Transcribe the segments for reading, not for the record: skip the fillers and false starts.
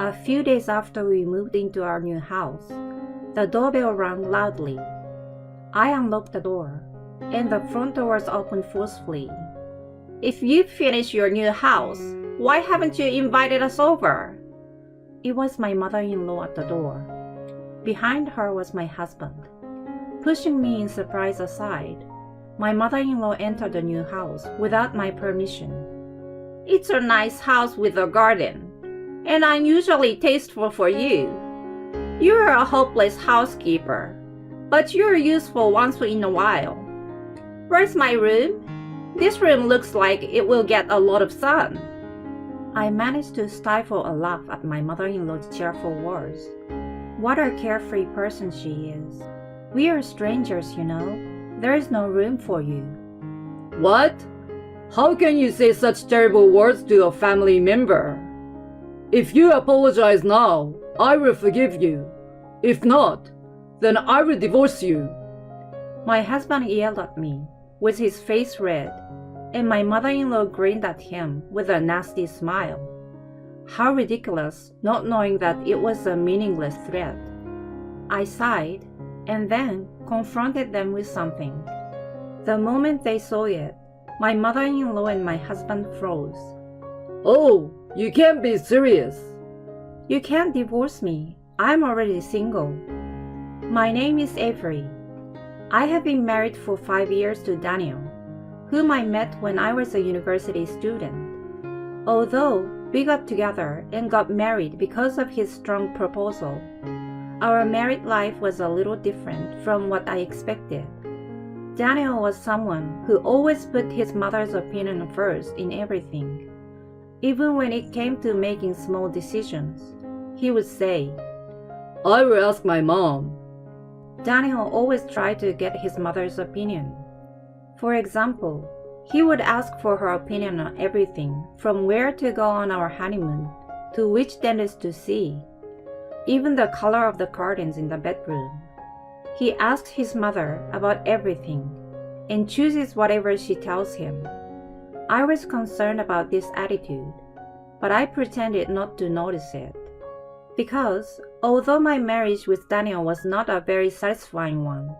A few days after we moved into our new house, the doorbell rang loudly. I unlocked the door, and the front door was opened forcefully. "If you've finished your new house, why haven't you invited us over?" It was my mother-in-law at the door. Behind her was my husband. Pushing me in surprise aside, my mother-in-law entered the new house without my permission. "It's a nice house with a garden, and unusually tasteful for you. You're a hopeless housekeeper, but you're useful once in a while. Where's my room? This room looks like it will get a lot of sun." I managed to stifle a laugh at my mother-in-law's cheerful words. What a carefree person she is. "We are strangers, you know. There is no room for you." What? How can you say such terrible words to a family member? If you apologize now, I will forgive you. If not, then I will divorce you. My husband yelled at me, with his face red, and my mother-in-law grinned at him with a nasty smile. How ridiculous, not knowing that it was a meaningless threat. I sighed, and then confronted them with something. The moment they saw it, my mother-in-law and my husband froze. Oh, you can't be serious. "You can't divorce me. I'm already single." My name is Avery. I have been married for 5 years to Daniel, whom I met when I was a university student. Although we got together and got married because of his strong proposal, our married life was a little different from what I expected. Daniel was someone who always put his mother's opinion first in everything. Even when it came to making small decisions, he would say, I will ask my mom. Daniel always tried to get his mother's opinion. For example, he would ask for her opinion on everything from where to go on our honeymoon to which dentist to see, even the color of the curtains in the bedroom. He asks his mother about everything and chooses whatever she tells him. I was concerned about this attitude, but I pretended not to notice it. Because although my marriage with Daniel was not a very satisfying one,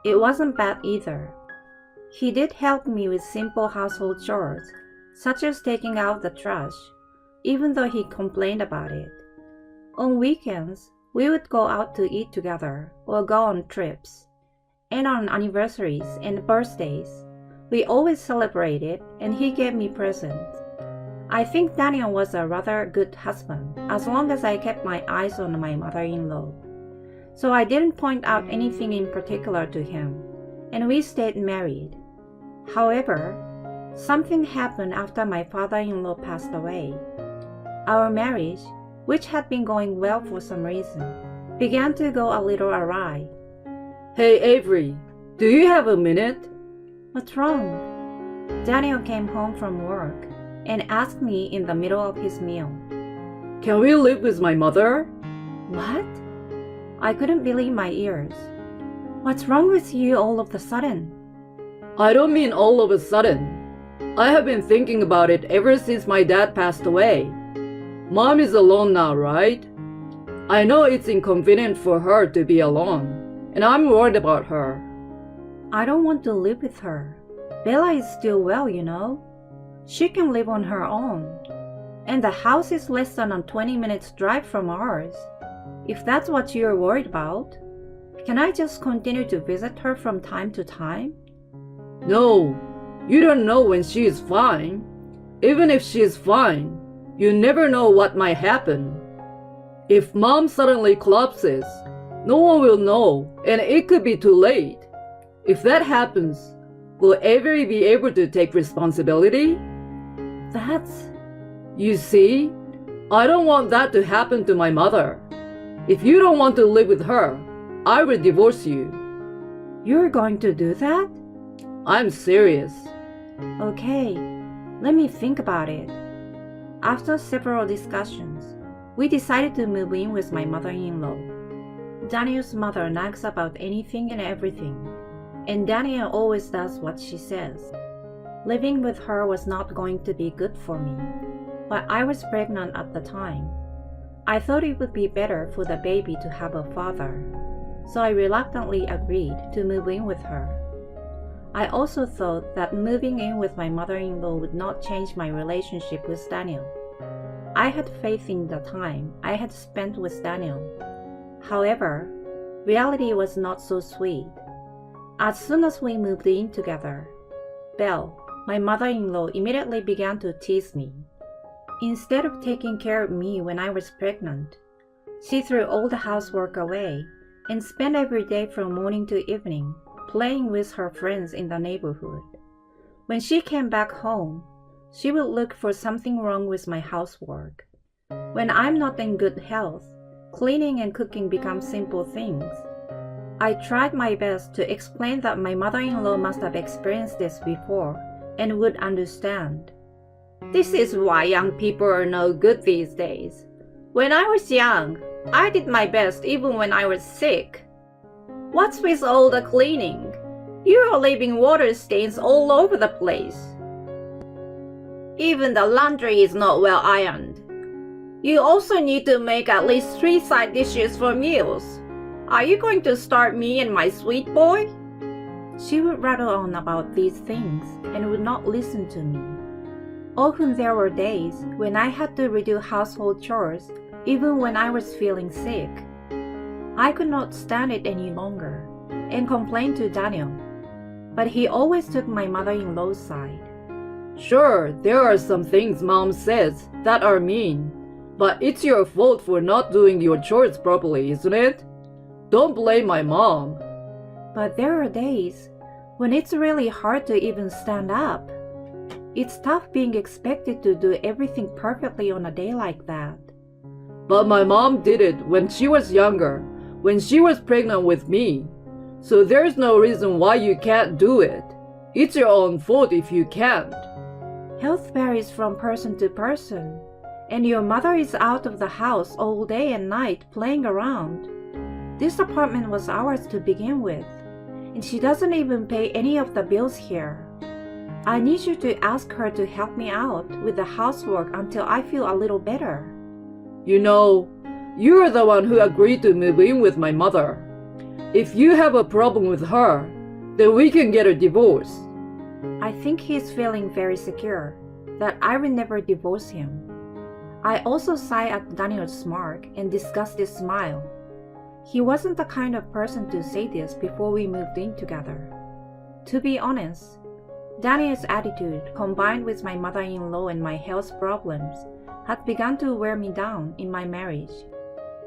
it wasn't bad either. He did help me with simple household chores, such as taking out the trash, even though he complained about it. On weekends, we would go out to eat together or go on trips. And on anniversaries and birthdays, we always celebrated and he gave me presents. I think Daniel was a rather good husband as long as I kept my eyes on my mother-in-law. So I didn't point out anything in particular to him, and we stayed married. However, something happened after my father-in-law passed away. Our marriage, which had been going well for some reason, began to go a little awry. Hey Avery, do you have a minute? What's wrong? Daniel came home from work and asked me in the middle of his meal. Can we live with my mother? What? I couldn't believe my ears. What's wrong with you all of a sudden? I don't mean all of a sudden. I have been thinking about it ever since my dad passed away. Mom is alone now, right? I know it's inconvenient for her to be alone, and I'm worried about her. I don't want to live with her. Bella is still well, you know. She can live on her own. And the house is less than a 20 minutes drive from ours. If that's what you're worried about, can I just continue to visit her from time to time? No, you don't know when she is fine. Even if she is fine, you never know what might happen. If Mom suddenly collapses, no one will know, and it could be too late. If that happens, will Avery be able to take responsibility? You see, I don't want that to happen to my mother. If you don't want to live with her, I will divorce you. You're going to do that? I'm serious. Okay, let me think about it. After several discussions, we decided to move in with my mother-in-law. Daniel's mother nags about anything and everything, and Daniel always does what she says. Living with her was not going to be good for me, but I was pregnant at the time. I thought it would be better for the baby to have a father, so I reluctantly agreed to move in with her. I also thought that moving in with my mother-in-law would not change my relationship with Daniel. I had faith in the time I had spent with Daniel. However, reality was not so sweet. As soon as we moved in together, Belle, my mother-in-law, immediately began to tease me. Instead of taking care of me when I was pregnant, she threw all the housework away and spent every day from morning to evening playing with her friends in the neighborhood. When she came back home, she would look for something wrong with my housework. When I'm not in good health, cleaning and cooking become simple things. I tried my best to explain that my mother-in-law must have experienced this before and would understand. This is why young people are no good these days. When I was young, I did my best even when I was sick. What's with all the cleaning? You are leaving water stains all over the place. Even the laundry is not well ironed. You also need to make at least 3 side dishes for meals. Are you going to starve me and my sweet boy? She would rattle on about these things and would not listen to me. Often there were days when I had to redo household chores even when I was feeling sick. I could not stand it any longer and complained to Daniel, but he always took my mother-in-law's side. Sure, there are some things Mom says that are mean, but it's your fault for not doing your chores properly, isn't it? Don't blame my mom. But there are days when it's really hard to even stand up. It's tough being expected to do everything perfectly on a day like that. But my mom did it when she was younger, when she was pregnant with me. So there's no reason why you can't do it. It's your own fault if you can't. Health varies from person to person, and your mother is out of the house all day and night playing around. This apartment was ours to begin with, and she doesn't even pay any of the bills here. I need you to ask her to help me out with the housework until I feel a little better. You know, you're the one who agreed to move in with my mother. If you have a problem with her, then we can get a divorce. I think he's feeling very secure that I will never divorce him. I also sigh at Daniel's smirk and disgusted smile. He wasn't the kind of person to say this before we moved in together. To be honest, Daniel's attitude, combined with my mother-in-law and my health problems, had begun to wear me down in my marriage.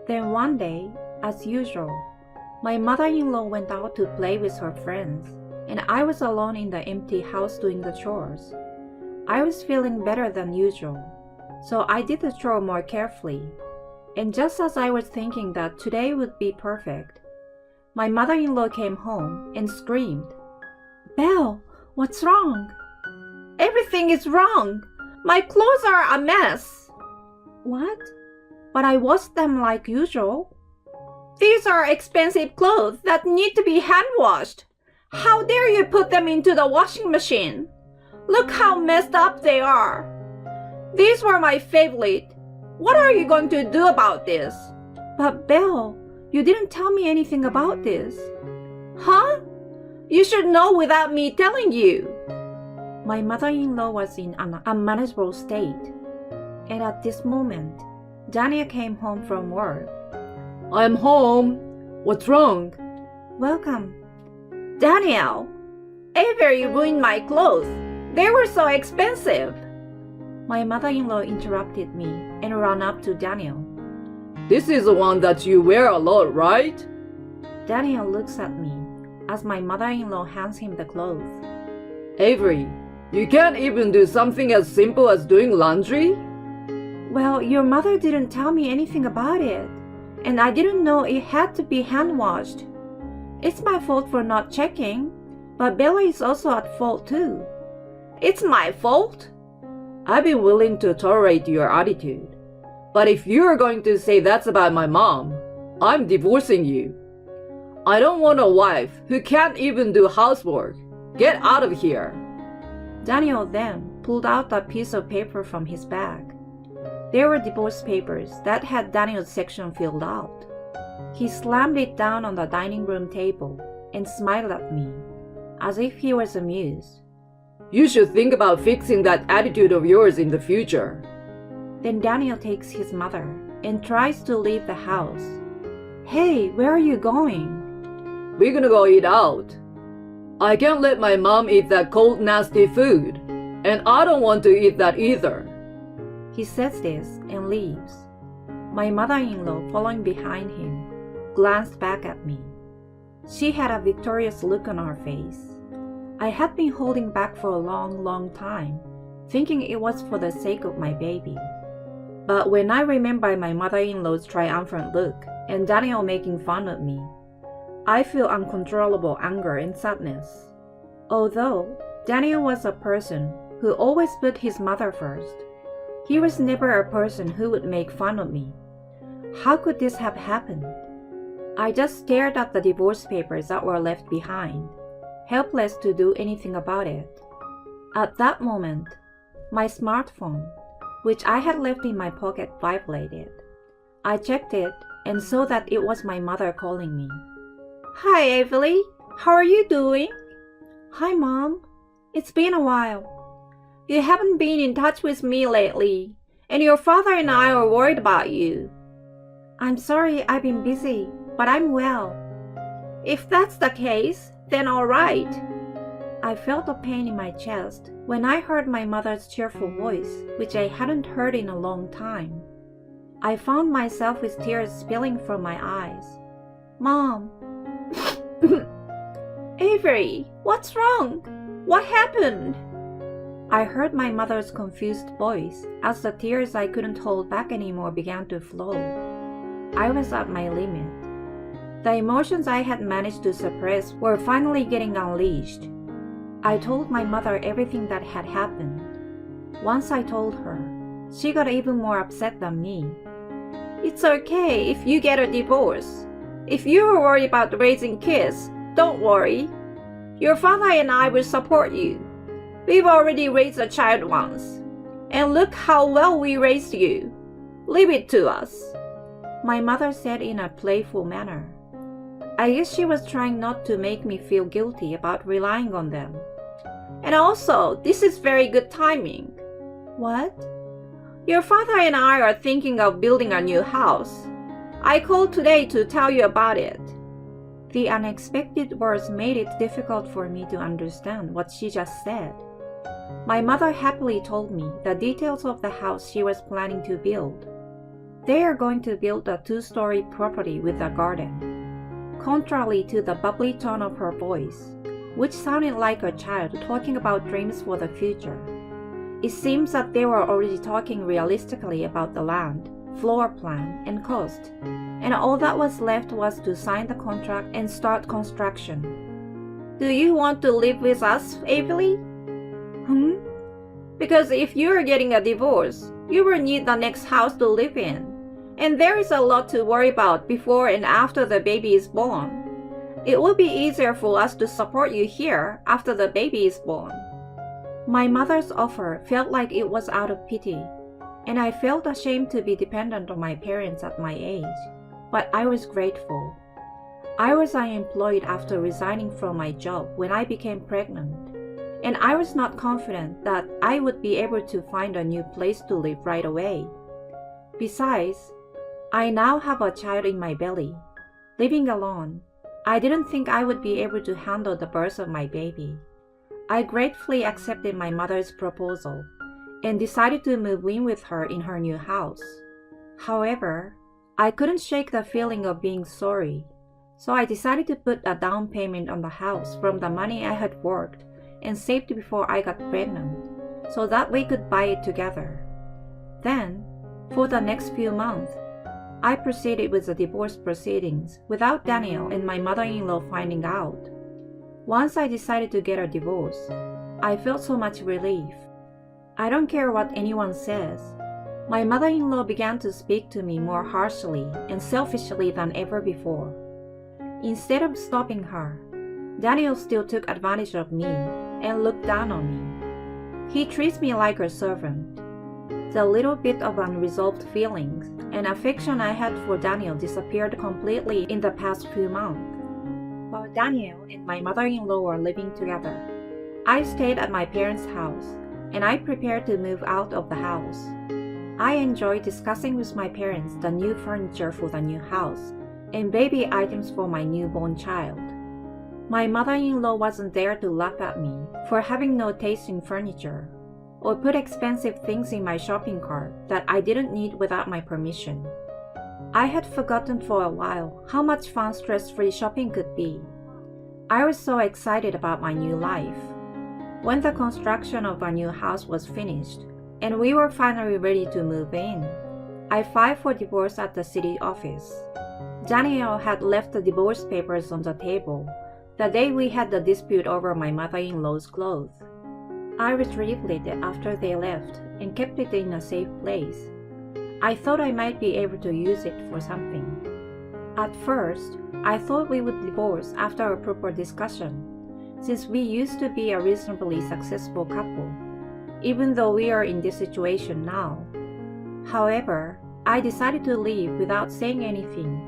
Then one day, as usual, my mother-in-law went out to play with her friends, and I was alone in the empty house doing the chores. I was feeling better than usual, so I did the chore more carefully. And just as I was thinking that today would be perfect, my mother-in-law came home and screamed, "Belle, what's wrong?" "Everything is wrong. My clothes are a mess." "What? But I washed them like usual." "These are expensive clothes that need to be hand-washed. How dare you put them into the washing machine? Look how messed up they are. These were my favorite. What are you going to do about this?" "But Belle, you didn't tell me anything about this." "Huh? You should know without me telling you." My mother-in-law was in an unmanageable state, and at this moment, Daniel came home from work. I'm home. What's wrong? "Welcome." "Daniel, Avery ruined my clothes. They were so expensive." My mother-in-law interrupted me and ran up to Daniel. This is the one that you wear a lot, right? Daniel looks at me as my mother-in-law hands him the clothes. Avery, you can't even do something as simple as doing laundry? "Well, your mother didn't tell me anything about it, and I didn't know it had to be hand-washed. It's my fault for not checking, but Bella is also at fault too." "It's my fault?" I've been willing to tolerate your attitude. But if you're going to say that's about my mom, I'm divorcing you. I don't want a wife who can't even do housework. Get out of here. Daniel then pulled out a piece of paper from his bag. There were divorce papers that had Daniel's section filled out. He slammed it down on the dining room table and smiled at me, as if he was amused. You should think about fixing that attitude of yours in the future. Then Daniel takes his mother and tries to leave the house. Hey, where are you going? We're gonna go eat out. I can't let my mom eat that cold, nasty food, and I don't want to eat that either. He says this and leaves. My mother-in-law, following behind him, glanced back at me. She had a victorious look on her face. I had been holding back for a long time, thinking it was for the sake of my baby. But when I remember my mother-in-law's triumphant look and Daniel making fun of me, I feel uncontrollable anger and sadness. Although Daniel was a person who always put his mother first, he was never a person who would make fun of me. How could this have happened? I just stared at the divorce papers that were left behind, helpless to do anything about it. At that moment, my smartphone, which I had left in my pocket, vibrated. I checked it and saw that it was my mother calling me. Hi, Evelyn. How are you doing? Hi, Mom. It's been a while. You haven't been in touch with me lately, and your father and I are worried about you. I'm sorry I've been busy, but I'm well. If that's the case, then all right. I felt a pain in my chest when I heard my mother's cheerful voice, which I hadn't heard in a long time. I found myself with tears spilling from my eyes. Mom. Avery, what's wrong? What happened? I heard my mother's confused voice as the tears I couldn't hold back anymore began to flow. I was at my limit. The emotions I had managed to suppress were finally getting unleashed. I told my mother everything that had happened. Once I told her, she got even more upset than me. It's okay if you get a divorce. If you're worried about raising kids, don't worry. Your father and I will support you. We've already raised a child once. And look how well we raised you. Leave it to us. My mother said in a playful manner. I guess she was trying not to make me feel guilty about relying on them. And also, this is very good timing. What? Your father and I are thinking of building a new house. I called today to tell you about it. The unexpected words made it difficult for me to understand what she just said. My mother happily told me the details of the house she was planning to build. They are going to build a 2-story property with a garden. Contrary to the bubbly tone of her voice, which sounded like a child talking about dreams for the future, it seems that they were already talking realistically about the land, floor plan, and cost, and all that was left was to sign the contract and start construction. Do you want to live with us, Avery? Because if you're getting a divorce, you will need the next house to live in, and there is a lot to worry about before and after the baby is born. It will be easier for us to support you here after the baby is born. My mother's offer felt like it was out of pity, and I felt ashamed to be dependent on my parents at my age, but I was grateful. I was unemployed after resigning from my job when I became pregnant, and I was not confident that I would be able to find a new place to live right away. Besides, I now have a child in my belly. Living alone, I didn't think I would be able to handle the birth of my baby. I gratefully accepted my mother's proposal and decided to move in with her in her new house. However, I couldn't shake the feeling of being sorry, so I decided to put a down payment on the house from the money I had worked and saved before I got pregnant, so that we could buy it together. Then, for the next few months, I proceeded with the divorce proceedings without Daniel and my mother-in-law finding out. Once I decided to get a divorce, I felt so much relief. I don't care what anyone says. My mother-in-law began to speak to me more harshly and selfishly than ever before. Instead of stopping her, Daniel still took advantage of me and looked down on me. He treats me like a servant. The little bit of unresolved feelings and affection I had for Daniel disappeared completely in the past few months. While Daniel and my mother-in-law were living together, I stayed at my parents' house, and I prepared to move out of the house. I enjoyed discussing with my parents the new furniture for the new house and baby items for my newborn child. My mother-in-law wasn't there to laugh at me for having no taste in furniture or put expensive things in my shopping cart that I didn't need without my permission. I had forgotten for a while how much fun stress-free shopping could be. I was so excited about my new life. When the construction of our new house was finished and we were finally ready to move in, I filed for divorce at the city office. Daniel had left the divorce papers on the table the day we had the dispute over my mother-in-law's clothes. I retrieved it after they left and kept it in a safe place. I thought I might be able to use it for something. At first, I thought we would divorce after a proper discussion, since we used to be a reasonably successful couple, even though we are in this situation now. However, I decided to leave without saying anything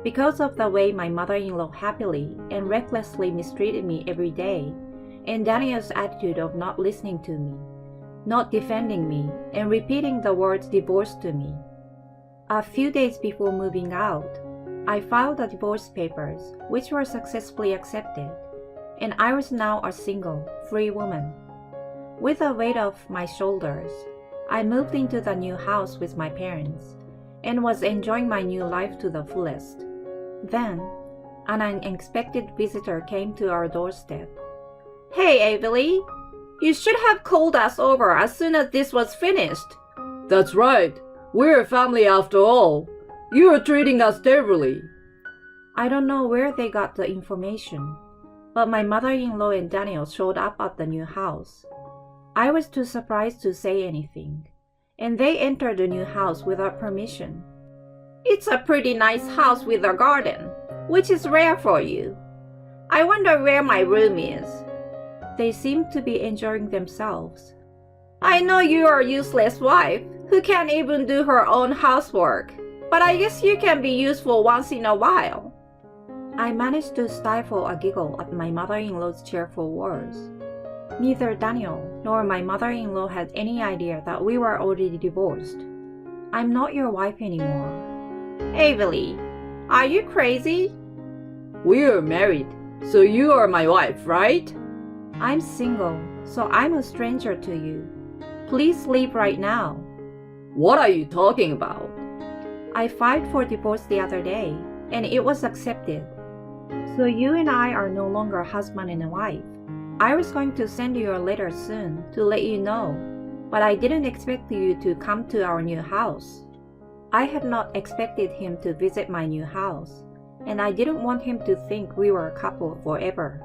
because of the way my mother-in-law happily and recklessly mistreated me every day, and Daniel's attitude of not listening to me, not defending me, and repeating the words divorce to me. A few days before moving out, I filed the divorce papers, which were successfully accepted, and I was now a single, free woman. With the weight off my shoulders, I moved into the new house with my parents, and was enjoying my new life to the fullest. Then, an unexpected visitor came to our doorstep. "Hey, Avery! You should have called us over as soon as this was finished." That's right. We're a family after all. You are treating us terribly. I don't know where they got the information, but my mother-in-law and Daniel showed up at the new house. I was too surprised to say anything, and they entered the new house without permission. "It's a pretty nice house with a garden, which is rare for you. I wonder where my room is." They seemed to be enjoying themselves. "I know you're a useless wife who can't even do her own housework, but I guess you can be useful once in a while." I managed to stifle a giggle at my mother-in-law's cheerful words. Neither Daniel nor my mother-in-law had any idea that we were already divorced. "I'm not your wife anymore." "Avery, are you crazy?" We're married, so you are my wife, right? "I'm single, so I'm a stranger to you. Please leave right now." What are you talking about? I filed for divorce the other day, and it was accepted. So you and I are no longer husband and wife. I was going to send you a letter soon to let you know, but I didn't expect you to come to our new house. I had not expected him to visit my new house, and I didn't want him to think we were a couple forever.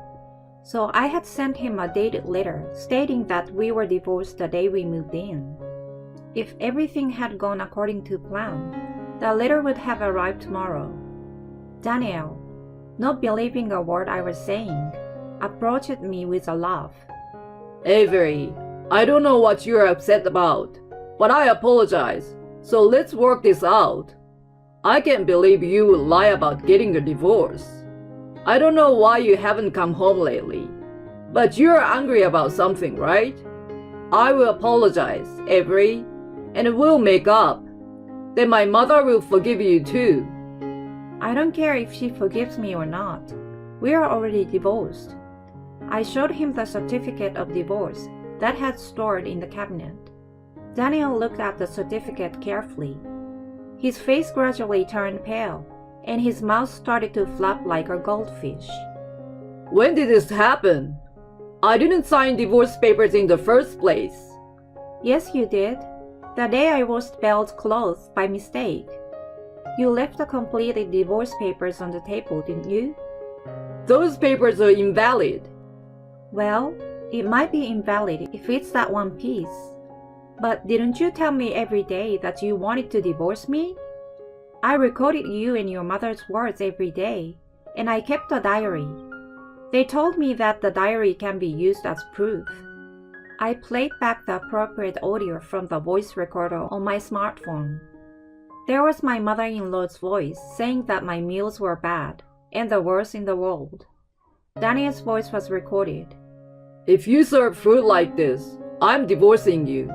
So I had sent him a dated letter stating that we were divorced the day we moved in. If everything had gone according to plan, the letter would have arrived tomorrow. Daniel, not believing a word I was saying, approached me with a laugh. Avery, I don't know what you're upset about, but I apologize. So let's work this out. I can't believe you would lie about getting a divorce. I don't know why you haven't come home lately, but you're angry about something, right? I will apologize, Avery, and we'll make up. Then my mother will forgive you too. I don't care if she forgives me or not. We are already divorced. I showed him the certificate of divorce that had stored in the cabinet. Daniel looked at the certificate carefully. His face gradually turned pale, and his mouth started to flap like a goldfish. When did this happen? I didn't sign divorce papers in the first place. Yes, you did. The day I washed Belle's clothes by mistake. You left the completed divorce papers on the table, didn't you? Those papers are invalid. Well, it might be invalid if it's that one piece. But didn't you tell me every day that you wanted to divorce me? I recorded you and your mother's words every day, and I kept a diary. They told me that the diary can be used as proof. I played back the appropriate audio from the voice recorder on my smartphone. There was my mother-in-law's voice saying that my meals were bad and the worst in the world. Daniel's voice was recorded. If you serve food like this, I'm divorcing you.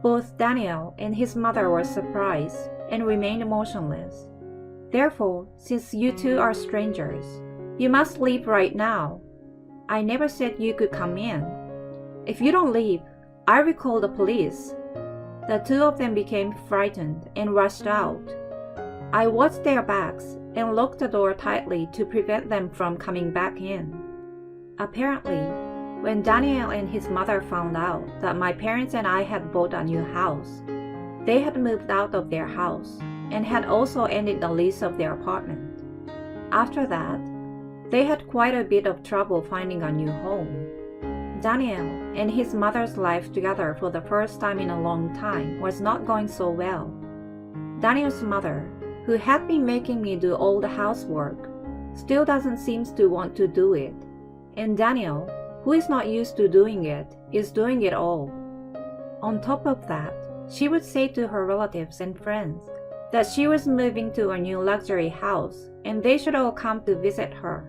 Both Daniel and his mother were surprised and remained motionless. Therefore, since you two are strangers, you must leave right now. I never said you could come in. If you don't leave, I will call the police. The two of them became frightened and rushed out. I watched their backs and locked the door tightly to prevent them from coming back in. Apparently, when Daniel and his mother found out that my parents and I had bought a new house, they had moved out of their house and had also ended the lease of their apartment. After that, they had quite a bit of trouble finding a new home. Daniel and his mother's life together for the first time in a long time was not going so well. Daniel's mother, who had been making me do all the housework, still doesn't seem to want to do it, and Daniel, who is not used to doing it, is doing it all. On top of that, she would say to her relatives and friends that she was moving to a new luxury house and they should all come to visit her.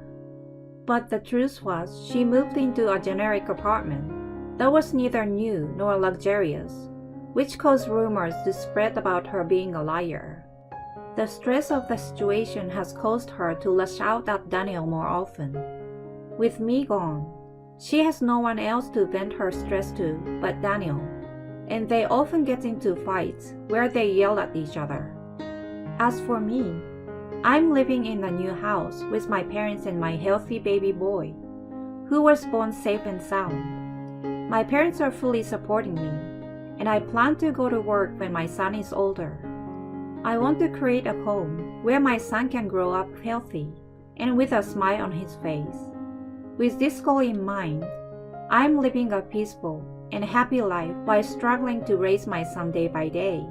But the truth was she moved into a generic apartment that was neither new nor luxurious, which caused rumors to spread about her being a liar. The stress of the situation has caused her to lash out at Daniel more often. With me gone, she has no one else to vent her stress to but Daniel, and they often get into fights where they yell at each other. As for me, I'm living in a new house with my parents and my healthy baby boy, who was born safe and sound. My parents are fully supporting me, and I plan to go to work when my son is older. I want to create a home where my son can grow up healthy and with a smile on his face. With this goal in mind, I'm living a peaceful and happy life while struggling to raise my son day by day.